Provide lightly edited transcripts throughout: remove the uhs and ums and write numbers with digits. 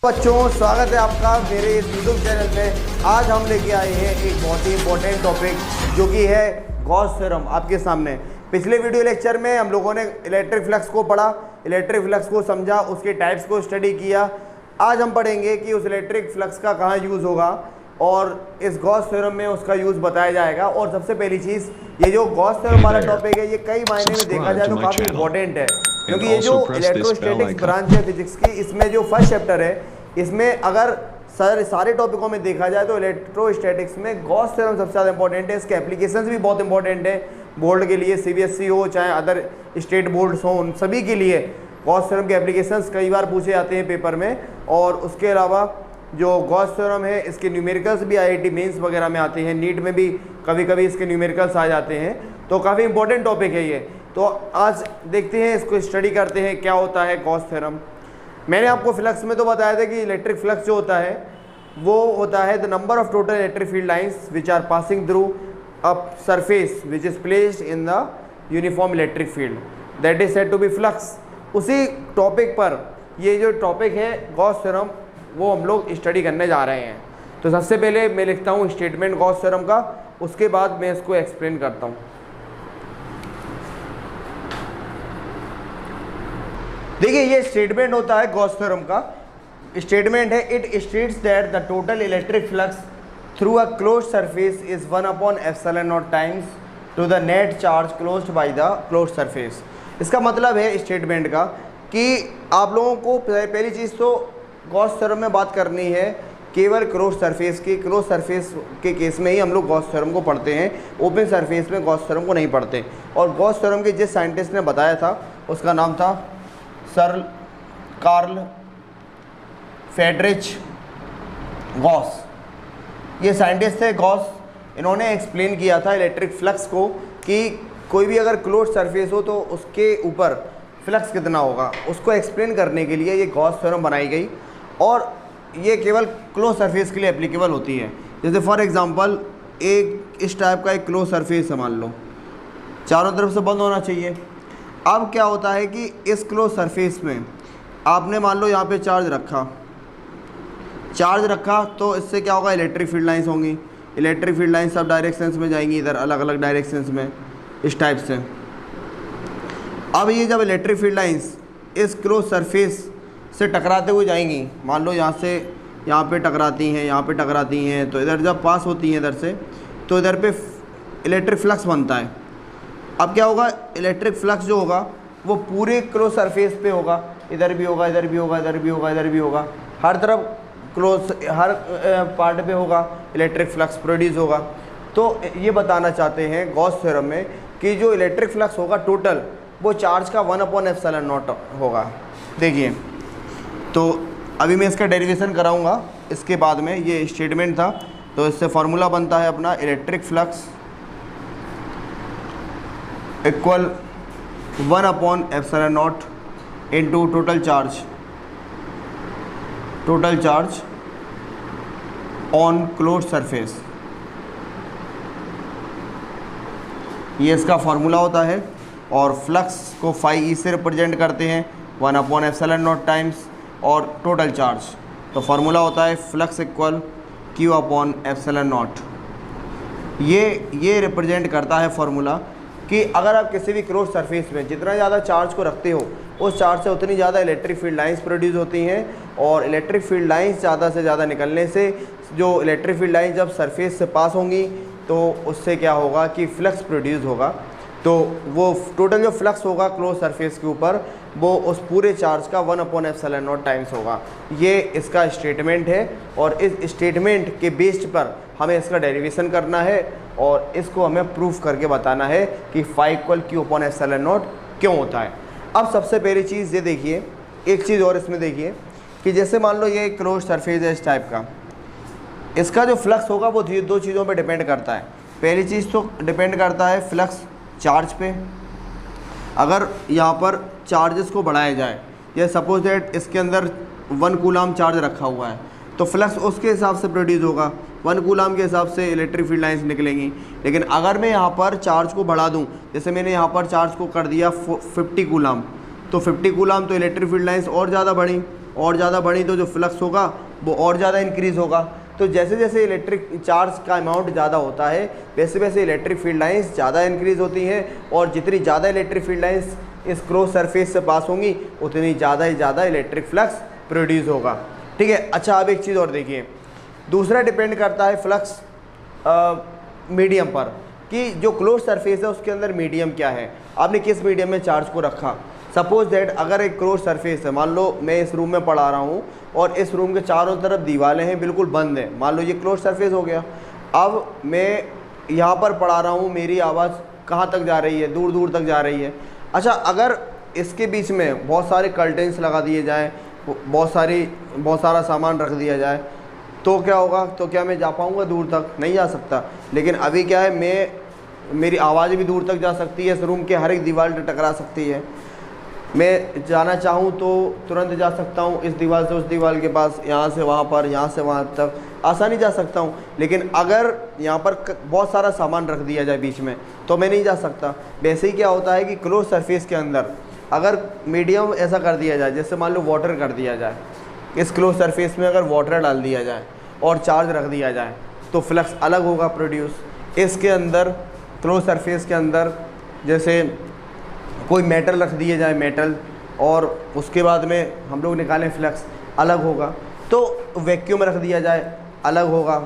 बच्चों, स्वागत है आपका मेरे इस यूट्यूब चैनल में। आज हम लेके आए हैं एक बहुत ही इंपॉर्टेंट टॉपिक जो कि है गॉस थ्योरम आपके सामने। पिछले वीडियो लेक्चर में हम लोगों ने इलेक्ट्रिक फ्लक्स को पढ़ा, इलेक्ट्रिक फ्लक्स को समझा, उसके टाइप्स को स्टडी किया। आज हम पढ़ेंगे कि उस इलेक्ट्रिक फ्लक्स का कहाँ यूज़ होगा और इस गॉस थ्योरम में उसका यूज़ बताया जाएगा। और सबसे पहली चीज़, ये जो गॉस थ्योरम वाला टॉपिक है ये कई मायने में देखा जाए तो काफ़ी इंपॉर्टेंट है, क्योंकि ये जो इलेक्ट्रोस्टैटिक्स ब्रांच है फिजिक्स की, इसमें जो फर्स्ट चैप्टर है, इसमें अगर सारे टॉपिकों में देखा जाए तो इलेक्ट्रोस्टैटिक्स में गॉस थ्योरम सबसे ज़्यादा इंपॉर्टेंट है। इसके एप्लीकेशंस भी बहुत इंपॉर्टेंट है बोर्ड के लिए, सीबीएसई हो चाहे अदर स्टेट बोर्ड्स हों, उन सभी के लिए गॉस थ्योरम के एप्लीकेशंस कई बार पूछे जाते हैं पेपर में। और उसके अलावा जो गॉस थ्योरम है इसके न्यूमेरिकल्स भी आईआईटी मेंस वगैरह में आते हैं, नीट में भी कभी कभी इसके न्यूमेरिकल्स आ जाते हैं, तो काफ़ी इंपॉर्टेंट टॉपिक है ये। तो आज देखते हैं, इसको स्टडी करते हैं क्या होता है गॉस थ्योरम। मैंने आपको फ्लक्स में तो बताया था कि इलेक्ट्रिक फ्लक्स जो होता है वो होता है the number of total electric field lines which are passing through a surface which is placed in the uniform electric field, that is said to be flux. उसी टॉपिक पर ये जो टॉपिक है गॉस थ्योरम वो हम लोग study करने जा रहे हैं। तो सबसे पहले मैं लिखता हूँ स्टेटमेंट गॉस थ्योरम का, उसके बाद मैं इसको एक्सप्लेन करता हूँ। देखिए, ये स्टेटमेंट होता है गॉस थ्योरम का। स्टेटमेंट है, it states that the total electric flux through a closed surface is 1/ε0 times to the net charge closed by the closed surface. इसका मतलब है स्टेटमेंट का कि आप लोगों को पहली चीज़ तो गॉस थ्योरम में बात करनी है केवल क्लोज्ड सरफेस की। क्लोज्ड सरफेस के केस में ही हम लोग गॉस थ्योरम को पढ़ते हैं, ओपन सरफेस में गॉस थ्योरम को नहीं पढ़ते। और गॉस थ्योरम के जिस साइंटिस्ट ने बताया था उसका नाम था सर कार्ल फ्रेडरिच गॉस। ये साइंटिस्ट थे गॉस, इन्होंने एक्सप्लेन किया था इलेक्ट्रिक फ्लक्स को कि कोई भी अगर क्लोज्ड सरफेस हो तो उसके ऊपर फ्लक्स कितना होगा, उसको एक्सप्लेन करने के लिए ये गॉस थ्योरम बनाई गई। और ये केवल क्लोज सरफेस के लिए एप्लीकेबल होती है। जैसे फॉर एग्जांपल एक इस टाइप का एक क्लोज सरफेस है, मान लो चारों तरफ से बंद होना चाहिए। अब क्या होता है कि इस क्लोज सरफेस में आपने मान लो यहाँ पे चार्ज रखा तो इससे क्या होगा, इलेक्ट्रिक फील्ड लाइंस होंगी। इलेक्ट्रिक फील्ड लाइंस सब डायरेक्शंस में जाएंगी, इधर अलग अलग डायरेक्शंस में, इस टाइप से। अब ये जब इलेक्ट्रिक फील्ड लाइंस इस क्लोज सरफेस से टकराते हुए जाएंगी, मान लो यहाँ से यहाँ पे टकराती हैं, यहाँ पे टकराती हैं, तो इधर जब पास होती हैं इधर से, तो इधर पे इलेक्ट्रिक फ्लक्स बनता है। अब क्या होगा, इलेक्ट्रिक फ्लक्स जो होगा वो पूरे क्लोज सरफेस पे होगा, इधर भी होगा, इधर भी होगा, इधर भी होगा, इधर भी होगा, हर तरफ क्लोज हर पार्ट पे होगा इलेक्ट्रिक फ्लक्स प्रोड्यूस होगा। तो ये बताना चाहते हैं गॉस थ्योरम में कि जो इलेक्ट्रिक फ्लक्स होगा टोटल वो चार्ज का 1/ε0 होगा। देखिए, तो अभी मैं इसका डेरिवेशन कराऊंगा, इसके बाद में ये स्टेटमेंट था, तो इससे फार्मूला बनता है अपना electric flux equal 1/ε0 into total charge on closed surface. ये इसका फार्मूला होता है। और फ्लक्स को φe से रिप्रेजेंट करते हैं 1/ε0 टाइम्स और टोटल चार्ज। तो फार्मूला होता है फ्लक्स इक्वल Q/ε0। ये रिप्रेजेंट करता है फार्मूला कि अगर आप किसी भी क्लोज सरफेस में जितना ज़्यादा चार्ज को रखते हो उस चार्ज से उतनी ज़्यादा इलेक्ट्रिक फील्ड लाइंस प्रोड्यूस होती हैं। और इलेक्ट्रिक फील्ड लाइंस ज़्यादा से ज़्यादा निकलने से जो इलेक्ट्रिक फील्ड लाइंस जब सरफेस से पास होंगी तो उससे क्या होगा कि फ्लक्स प्रोड्यूस होगा। तो वो टोटल जो फ्लक्स होगा क्लोज सरफेस के ऊपर वो उस पूरे चार्ज का 1/ε0 टाइम्स होगा। ये इसका स्टेटमेंट है और इस स्टेटमेंट के बेस्ड पर हमें इसका डेरिवेशन करना है और इसको हमें प्रूफ करके बताना है कि φ = Q/ε0 क्यों होता है। अब सबसे पहली चीज़ ये देखिए, एक चीज़ और इसमें देखिए कि जैसे मान लो ये क्लोज सरफेस है इस टाइप का, इसका जो फ्लक्स होगा वो दो चीज़ों पे डिपेंड करता है। पहली चीज़ तो डिपेंड करता है फ्लक्स चार्ज पे। अगर यहाँ पर चार्जेस को बढ़ाया जाए, या सपोज दैट इसके अंदर 1 कूलम चार्ज रखा हुआ है, तो फ्लक्स उसके हिसाब से प्रोड्यूस होगा, 1 कूलम के हिसाब से इलेक्ट्रिक फील्ड लाइंस निकलेंगी। लेकिन अगर मैं यहाँ पर चार्ज को बढ़ा दूँ, जैसे मैंने यहाँ पर चार्ज को कर दिया 50 कूलम, तो 50 कूलम तो इलेक्ट्रिक फील्ड लाइंस और ज़्यादा बढ़ी, और ज़्यादा बढ़ी तो जो फ्लक्स होगा वो और ज़्यादा इंक्रीज़ होगा। तो जैसे जैसे इलेक्ट्रिक चार्ज का अमाउंट ज़्यादा होता है वैसे वैसे इलेक्ट्रिक फील्ड लाइंस ज़्यादा इंक्रीज़ होती हैं, और जितनी ज़्यादा इलेक्ट्रिक फील्ड लाइंस इस क्रॉस सरफेस से पास होंगी उतनी ज़्यादा ही ज़्यादा इलेक्ट्रिक फ्लक्स प्रोड्यूस होगा। ठीक है। अच्छा, अब एक चीज़ और देखिए, दूसरा डिपेंड करता है फ्लक्स मीडियम पर, कि जो क्लोज सरफेस है उसके अंदर मीडियम क्या है, आपने किस मीडियम में चार्ज को रखा। सपोज दैट अगर एक क्लोज सरफेस है, मान लो मैं इस रूम में पढ़ा रहा हूँ और इस रूम के चारों तरफ दीवारें हैं, बिल्कुल बंद है, मान लो ये क्लोज सरफेस हो गया। अब मैं यहाँ पर पढ़ा रहा हूँ, मेरी आवाज़ कहाँ तक जा रही है, दूर दूर तक जा रही है। अच्छा, अगर इसके बीच में बहुत सारे कर्टेंस लगा दिए जाएँ, बहुत सारा सामान रख दिया जाए, तो क्या होगा, तो क्या मैं जा पाऊँगा दूर तक? नहीं जा सकता। लेकिन अभी क्या है, मेरी आवाज़ भी दूर तक जा सकती है, इस रूम के हर एक दीवार से टकरा सकती है। मैं जाना चाहूँ तो तुरंत जा सकता हूँ, इस दीवार से उस दीवार के पास, यहाँ से वहाँ पर, यहाँ से वहाँ तक आसानी जा सकता हूँ। लेकिन अगर यहाँ पर बहुत सारा सामान रख दिया जाए बीच में तो मैं नहीं जा सकता। वैसे ही क्या होता है कि क्लोज सरफेस के अंदर अगर मीडियम ऐसा कर दिया जाए, जैसे मान लो वाटर कर दिया जाए, इस क्लोज सरफेस में अगर वाटर डाल दिया जाए और चार्ज रख दिया जाए तो फ्लक्स अलग होगा प्रोड्यूस। इसके अंदर क्लोज सरफेस के अंदर जैसे कोई मेटल रख दिए जाए, मेटल, और उसके बाद में हम लोग निकालें फ्लक्स अलग होगा। तो वैक्यूम रख दिया जाए अलग होगा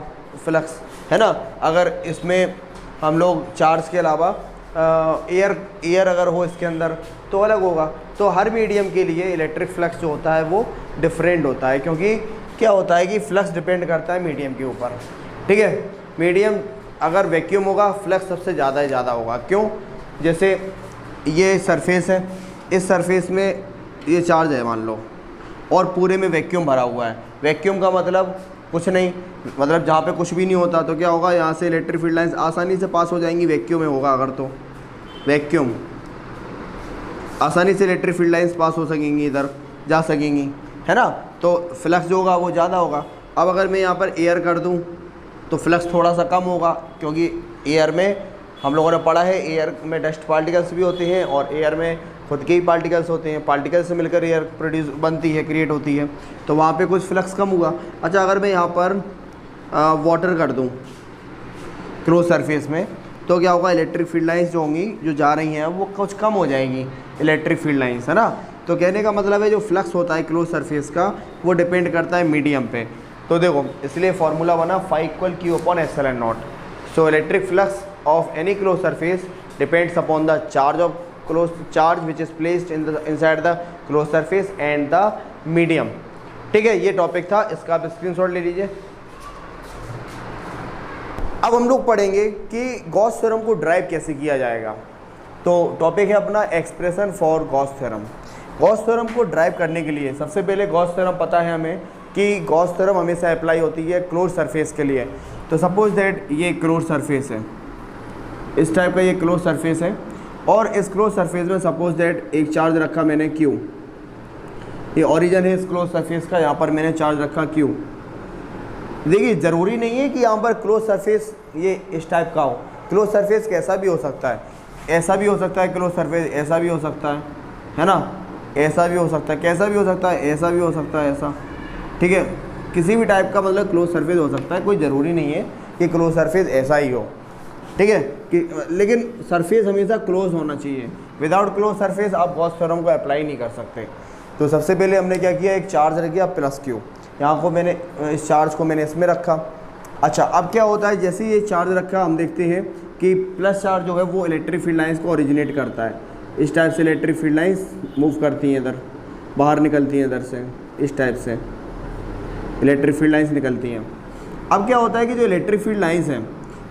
फ्लक्स, है ना। अगर इसमें हम लोग चार्ज के अलावा एयर अगर हो इसके अंदर तो अलग होगा। तो हर मीडियम के लिए इलेक्ट्रिक फ्लक्स जो होता है वो डिफरेंट होता है, क्योंकि क्या होता है कि फ्लक्स डिपेंड करता है मीडियम के ऊपर। ठीक है। मीडियम अगर वैक्यूम होगा फ्लक्स सबसे ज़्यादा ही ज़्यादा होगा। क्यों? जैसे ये सरफेस है, इस सरफेस में ये चार्ज है मान लो, और पूरे में वैक्यूम भरा हुआ है। वैक्यूम का मतलब कुछ नहीं, मतलब जहाँ पे कुछ भी नहीं होता, तो क्या होगा, यहाँ से इलेक्ट्रिक फील्ड लाइंस आसानी से पास हो जाएंगी। वैक्यूम में होगा अगर, तो वैक्यूम आसानी से इलेक्ट्रिक फील्ड लाइंस पास हो सकेंगी, इधर जा सकेंगी, है ना। तो फ्लक्स जो होगा वो ज़्यादा होगा। अब अगर मैं यहाँ पर एयर कर दूँ तो फ्लक्स थोड़ा सा कम होगा, क्योंकि एयर में हम लोगों ने पढ़ा है एयर में डस्ट पार्टिकल्स भी होते हैं और एयर में खुद के ही पार्टिकल्स होते हैं। पार्टिकल्स से मिलकर एयर प्रोड्यूस बनती है, क्रिएट होती है, तो वहाँ पे कुछ फ्लक्स कम हुआ। अच्छा, अगर मैं यहाँ पर वाटर कर दूँ क्लोज सरफेस में तो क्या होगा, इलेक्ट्रिक फील्ड लाइंस जो होंगी, जो जा रही हैं, वो कुछ कम हो जाएंगी इलेक्ट्रिक फील्ड लाइंस, है ना। तो कहने का मतलब है जो फ्लक्स होता है क्लोज सरफेस का वो डिपेंड करता है मीडियम पे। तो देखो, इसलिए फार्मूला बना φ=Q/ε0। So electric flux of any close surface depends upon the charge of close charge which is placed inside the close surface and the medium. ठीक है, ये टॉपिक था, इसका आप स्क्रीनशॉट ले लीजिए। अब हम लोग पढ़ेंगे कि गॉस थ्योरम को ड्राइव कैसे किया जाएगा। तो टॉपिक है अपना expression for Gauss theorem. Gauss theorem को ड्राइव करने के लिए सबसे पहले गॉस थ्योरम पता है हमें कि गॉस थ्योरम हमेशा अप्लाई होती है क्लोज सरफेस के लिए। तो सपोज दैट ये क्लोज सरफेस है, इस टाइप का ये क्लोज सरफेस है, और इस क्लोज सरफेस में सपोज दैट एक चार्ज रखा मैंने Q। ये ओरिजिन है इस क्लोज सरफेस का, यहाँ पर मैंने चार्ज रखा Q। देखिए, ज़रूरी नहीं है कि यहाँ पर क्लोज सरफेस ये इस टाइप का हो। क्लोज सरफेस कैसा भी हो सकता है, ऐसा भी हो सकता है, क्लोज सरफेस ऐसा भी हो सकता है ना, ऐसा भी हो सकता है, कैसा भी हो सकता है, ऐसा भी हो सकता है, ऐसा। ठीक है, किसी भी टाइप का मतलब क्लोज सरफेस हो सकता है, कोई ज़रूरी नहीं है कि क्लोज सरफेस ऐसा ही हो। ठीक है, कि लेकिन सरफेस हमेशा क्लोज होना चाहिए। विदाउट क्लोज सरफेस आप गॉस थ्योरम को अप्लाई नहीं कर सकते। तो सबसे पहले हमने क्या किया, एक चार्ज रख दिया +Q, यहाँ को मैंने इस चार्ज को मैंने इसमें रखा। अच्छा, अब क्या होता है, जैसे ही ये चार्ज रखा हम देखते हैं कि प्लस चार्ज जो है वो इलेक्ट्रिक फील्ड लाइंस को ओरिजिनेट करता है। इस टाइप से इलेक्ट्रिक फील्ड लाइंस मूव करती हैं, इधर बाहर निकलती हैं, इधर से इस टाइप से इलेक्ट्रिक फील्ड लाइंस निकलती हैं। अब क्या होता है कि जो इलेक्ट्रिक फील्ड लाइंस हैं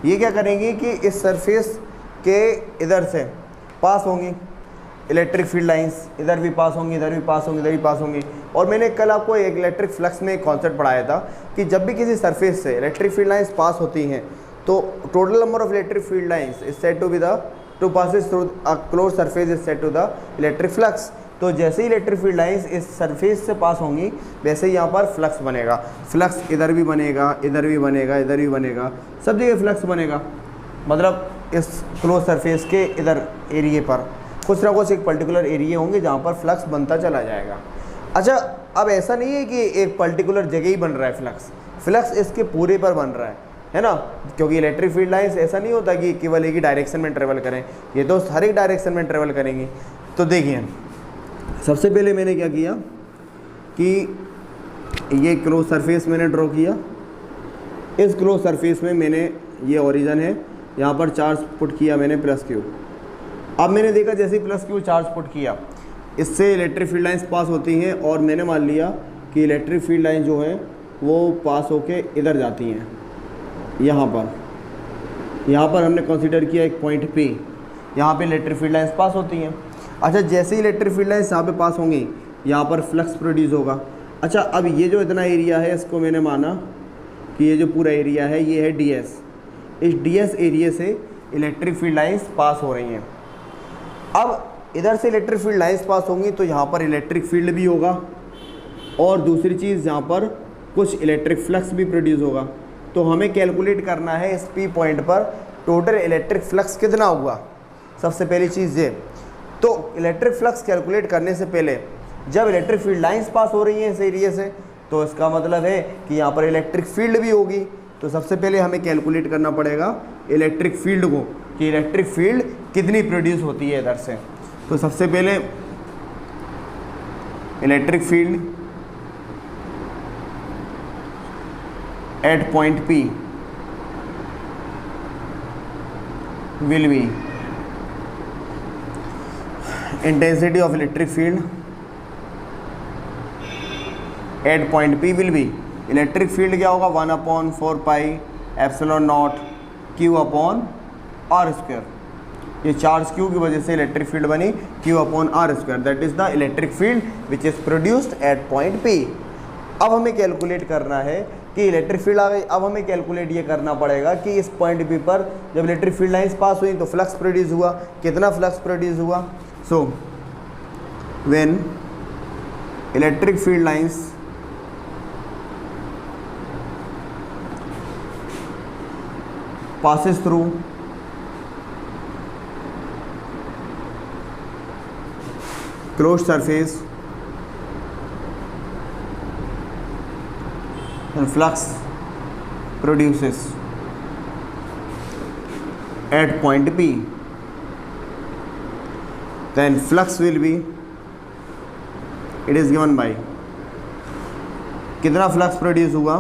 ये क्या करेंगी कि इस सरफेस के इधर से पास होंगी इलेक्ट्रिक फील्ड लाइंस, इधर भी पास होंगी, इधर भी पास होंगी, इधर भी पास होंगी। और मैंने कल आपको एक इलेक्ट्रिक फ्लक्स में एक कॉन्सेप्ट पढ़ाया था कि जब भी किसी सरफेस से इलेक्ट्रिक फील्ड लाइंस पास होती हैं तो total number of electric field lines is said to be the to passes through a close surface is said to the electric flux. तो जैसे ही इलेक्ट्रिक फील्ड लाइंस इस surface से पास होंगी वैसे ही यहाँ पर फ्लक्स बनेगा। फ्लक्स इधर भी बनेगा, इधर भी बनेगा, इधर भी बनेगा, सब जगह फ्लक्स बनेगा। मतलब इस क्लोज सरफेस के इधर एरिए पर कुछ ना कुछ एक पर्टिकुलर एरिया होंगे जहाँ पर फ्लक्स बनता चला जाएगा। अच्छा, अब ऐसा नहीं है कि एक पर्टिकुलर जगह ही बन रहा है फ्लक्स इसके पूरे पर बन रहा है ना, क्योंकि इलेक्ट्रिक फील्ड लाइंस ऐसा नहीं होता कि केवल एक ही डायरेक्शन में ट्रेवल करें, ये तो हर एक डायरेक्शन में ट्रेवल करेंगी। तो देखिए सबसे पहले मैंने क्या किया कि ये क्लोज सरफेस मैंने ड्रॉ किया। इस क्लोज सरफेस में मैंने ये ओरिजिन है, यहाँ पर चार्ज पुट किया मैंने +Q। अब मैंने देखा जैसे ही +Q चार्ज पुट किया इससे इलेक्ट्रिक फील्ड लाइंस पास होती हैं, और मैंने मान लिया कि इलेक्ट्रिक फील्ड लाइन जो है वो पास होके इधर जाती हैं, यहाँ पर हमने कंसीडर किया एक पॉइंट P, यहाँ पे इलेक्ट्रिक फील्ड लाइंस पास होती हैं। अच्छा, जैसे ही इलेक्ट्रिक फील्ड लाइंस यहाँ पे पास होंगी यहाँ पर फ्लक्स प्रोड्यूस होगा। अच्छा, अब ये जो इतना एरिया है इसको मैंने माना कि ये जो पूरा एरिया है ये है ds। इस ds एरिया से इलेक्ट्रिक फील्ड लाइंस पास हो रही हैं। अब इधर से इलेक्ट्रिक फील्ड लाइंस पास होंगी तो यहाँ पर इलेक्ट्रिक फील्ड भी होगा, और दूसरी चीज़ यहाँ पर कुछ इलेक्ट्रिक फ्लक्स भी प्रोड्यूस होगा। तो हमें कैलकुलेट करना है इस P पॉइंट पर टोटल इलेक्ट्रिक फ्लक्स कितना हुआ। सबसे पहली चीज़ ये, तो इलेक्ट्रिक फ्लक्स कैलकुलेट करने से पहले जब इलेक्ट्रिक फील्ड लाइंस पास हो रही हैं इस एरिया से, तो इसका मतलब है कि यहाँ पर इलेक्ट्रिक फील्ड भी होगी। तो सबसे पहले हमें कैलकुलेट करना पड़ेगा इलेक्ट्रिक फील्ड को, कि इलेक्ट्रिक फील्ड कितनी प्रोड्यूस होती है इधर से। तो सबसे पहले electric field at point P will be intensity of electric field at point P will be, electric field क्या होगा 1/4 पाई एप्सिलॉन नॉट Q/r²। ये चार्ज Q की वजह से इलेक्ट्रिक फील्ड बनी Q/r², that is the electric field which is produced at point P। अब हमें calculate करना है कि इलेक्ट्रिक फील्ड आ गई। अब हमें कैलकुलेट ये करना पड़ेगा कि इस पॉइंट P पर जब इलेक्ट्रिक फील्ड लाइंस पास हुई तो फ्लक्स प्रोड्यूस हुआ, कितना फ्लक्स प्रोड्यूस हुआ। So when electric field lines passes through closed surface and flux produces at point P, then flux will be, it is given by कितना flux produce हुआ।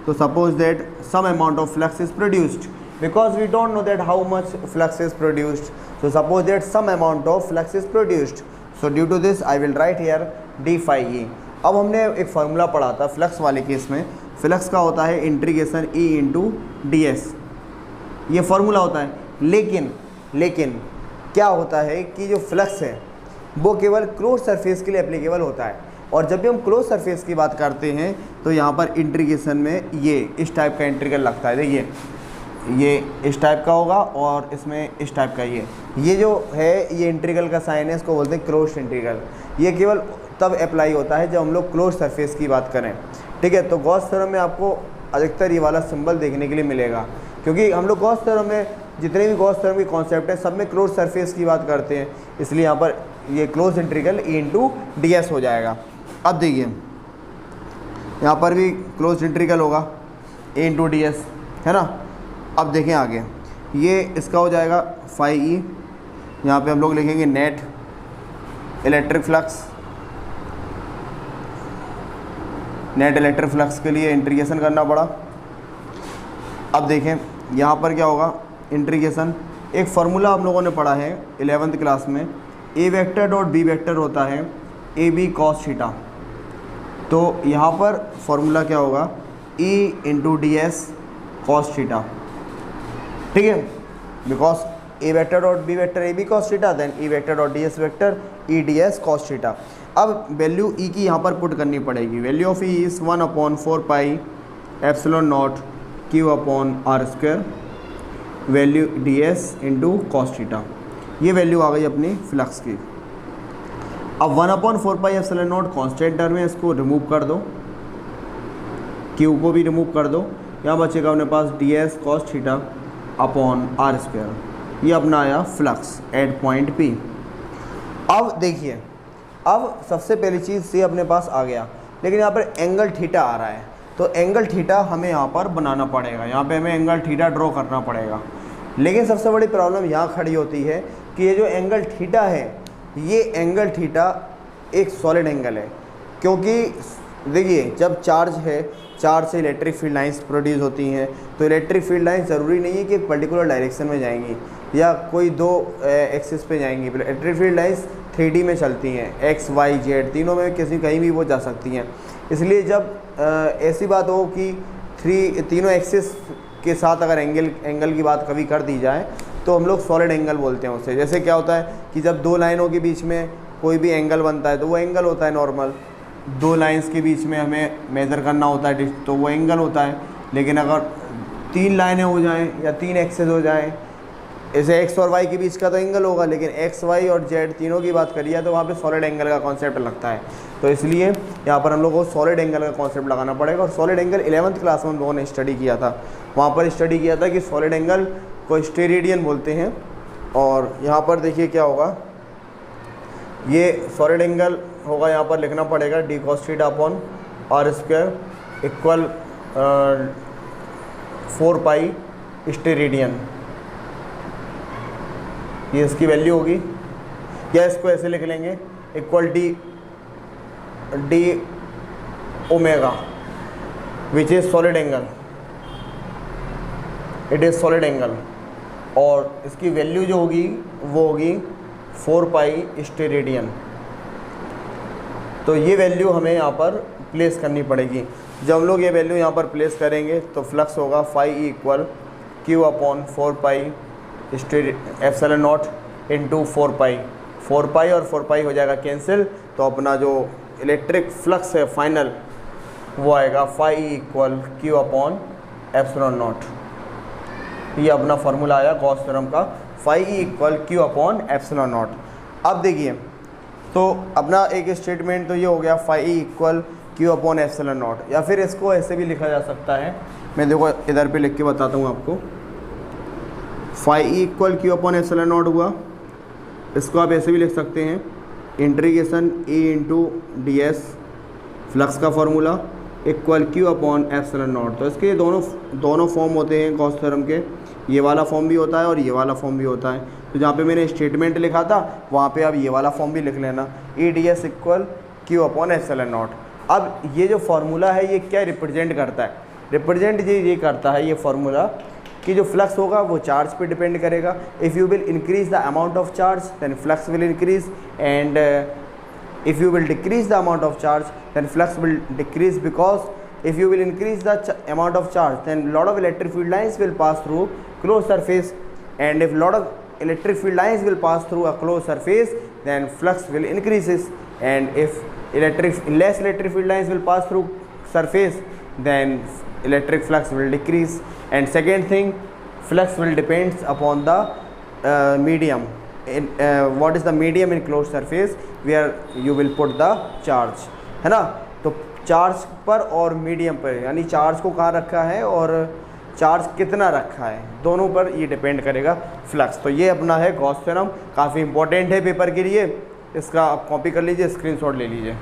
तो suppose that some amount of flux is produced, because we don't know that how much flux is produced. So suppose that some amount of flux is produced. So due to this I will write here d phi e। अब हमने एक formula पढ़ा था flux वाले case में, flux का होता है इंटीग्रेशन E इंटू ds, ये फार्मूला होता है। लेकिन क्या होता है कि जो फ्लक्स है वो केवल क्लोज सरफेस के लिए एप्लीकेबल होता है, और जब भी हम क्लोज सरफेस की बात करते हैं तो यहाँ पर इंटीग्रेशन में ये इस टाइप का इंटीग्रल लगता है। देखिए ये इस टाइप का होगा और इसमें इस टाइप का ये जो है ये इंटीग्रल का साइन है, इसको बोलते हैं क्लोज इंटीग्रल। ये केवल तब अप्लाई होता है जब हम लोग क्लोज सरफेस की बात करें, ठीक है। तो गॉस थ्योरम में आपको अधिकतर ये वाला सिंबल देखने के लिए मिलेगा, क्योंकि हम लोग गॉस थ्योरम में जितने भी गॉस थ्योरम के कॉन्सेप्ट है सब में क्लोज सरफेस की बात करते हैं, इसलिए यहाँ पर ये close integral E into ds हो जाएगा। अब देखिए यहाँ पर भी क्लोज इंटीग्रल होगा A इंटू ds, है ना। अब देखें आगे, ये इसका हो जाएगा फाई ई, यहाँ पे हम लोग लिखेंगे net electric flux. Net electric flux के लिए इंटीग्रेशन करना पड़ा। अब देखें यहाँ पर क्या होगा इंटीग्रेशन, एक फार्मूला हम लोगों ने पढ़ा है 11th क्लास में, ए वेक्टर डॉट बी वेक्टर होता है ए बी कॉस थीटा। तो यहाँ पर फार्मूला क्या होगा E into d S cos theta, ठीक है, because A vector dot B vector A B cos theta, then E vector dot d s vector E d S cos theta. अब value E की यहाँ पर put करनी पड़ेगी। Value of E is 1/4 pi epsilon naught Q/r², value d s into cos theta. ये value आ गई अपनी फ्लक्स की। अब 1/4 pi epsilon naught constant term है, इसको रिमूव कर दो, Q को भी रिमूव कर दो, यहाँ बचेगा अपने पास D S cos theta upon r²। ये अपना आया फ्लक्स एट पॉइंट P। अब देखिए, अब सबसे पहली चीज़ ये अपने पास आ गया, लेकिन यहाँ पर एंगल थीटा आ रहा है, तो एंगल थीटा हमें यहाँ पर बनाना पड़ेगा, यहाँ पे हमें एंगल थीटा ड्रॉ करना पड़ेगा। लेकिन सबसे बड़ी प्रॉब्लम यहाँ खड़ी होती है कि ये जो एंगल थीटा है, ये एंगल थीटा एक सॉलिड एंगल है, क्योंकि देखिए जब चार्ज है, चार्ज से इलेक्ट्रिक फील्ड लाइंस प्रोड्यूस होती हैं, तो इलेक्ट्रिक फील्ड लाइंस ज़रूरी नहीं है कि एक पर्टिकुलर डायरेक्शन में जाएंगी या कोई दो एक्सिस पे जाएंगी। इलेक्ट्रिक फील्ड लाइंस 3D में चलती हैं, एक्स वाई जेड तीनों में कहीं भी वो जा सकती हैं। इसलिए जब ऐसी बात हो कि तीनों एक्सिस के साथ अगर एंगल की बात कभी कर दी जाए तो हम लोग सॉलिड एंगल बोलते हैं उसे। जैसे क्या होता है कि जब दो लाइनों के बीच में कोई भी एंगल बनता है तो वो एंगल होता है नॉर्मल। दो लाइंस के बीच में हमें मेज़र करना होता है तो वो एंगल होता है। लेकिन अगर 3 लाइनें हो जाएं या 3 एक्सेस हो जाएं, ऐसे एक्स और वाई के बीच का तो एंगल होगा, लेकिन एक्स वाई और जेड तीनों की बात करिए तो वहाँ पे सॉलिड एंगल का कॉन्सेप्ट लगता है। तो इसलिए यहाँ पर हम लोग को सॉलिड एंगल का कॉन्सेप्ट लगाना पड़ेगा। और सॉलिड एंगल 11th क्लास में हम लोगों ने स्टडी किया था, वहाँ पर स्टडी किया था कि सॉलिड एंगल को स्टेरेडियन बोलते हैं। और यहाँ पर देखिए क्या होगा, ये सॉलिड एंगल होगा, यहाँ पर लिखना पड़ेगा d cos theta upon r square equal 4 pi steradian, ये इसकी वैल्यू होगी। या इसको ऐसे लिख लेंगे equal d omega which is solid angle, it is solid angle. और इसकी वैल्यू जो होगी वो होगी 4 पाई स्टेरेडियन। तो ये वैल्यू हमें यहाँ पर प्लेस करनी पड़ेगी। जब हम लोग ये वैल्यू यहाँ पर प्लेस करेंगे तो फ्लक्स होगा phi equal q upon 4 pi epsilon naught into 4 pi. 4 pi और 4 पाई हो जाएगा कैंसिल, तो अपना जो इलेक्ट्रिक फ्लक्स है फाइनल वो आएगा phi equal q upon epsilon naught. ये अपना फार्मूला आया गॉस थ्योरम का, phi equal q upon epsilon naught. अब देखिए तो अपना एक स्टेटमेंट तो ये हो गया phi equal q upon epsilon naught, या फिर इसको ऐसे भी लिखा जा सकता है। मैं देखो इधर पे लिख के बताता हूँ आपको। Phi equal q upon epsilon naught हुआ, इसको आप ऐसे भी लिख सकते हैं integration A into d s flux का formula equal q upon epsilon naught. तो इसके दोनों फॉर्म होते हैं गॉस थ्योरम के, ये वाला फॉर्म भी होता है और ये वाला फॉर्म भी होता है। तो जहाँ पे मैंने स्टेटमेंट लिखा था वहाँ पे आप ये वाला फॉर्म भी लिख लेना, ई d S equal q upon epsilon naught. अब ये जो फार्मूला है ये क्या रिप्रेजेंट करता है? रिप्रेजेंट ये करता है ये फार्मूला कि जो फ्लक्स होगा वो चार्ज पे डिपेंड करेगा। If you will increase the amount of charge then flux will increase, and if you will decrease the amount of charge then flux will decrease, because if you will increase the amount of charge then lot of electric field lines will pass through closed surface, and if lot of electric field lines will pass through a closed surface then flux will increases, and if less electric field lines will pass through surface then electric flux will decrease. And second thing, flux will depends upon the medium. What is the medium in closed surface where you will put the charge, है ना। तो charge पर और medium पर, यानी charge को कहाँ रखा है और चार्ज कितना रखा है, दोनों पर ये डिपेंड करेगा फ्लक्स। तो ये अपना है गॉस थ्योरम, काफ़ी इंपॉर्टेंट है पेपर के लिए, इसका आप कॉपी कर लीजिए, स्क्रीनशॉट ले लीजिए।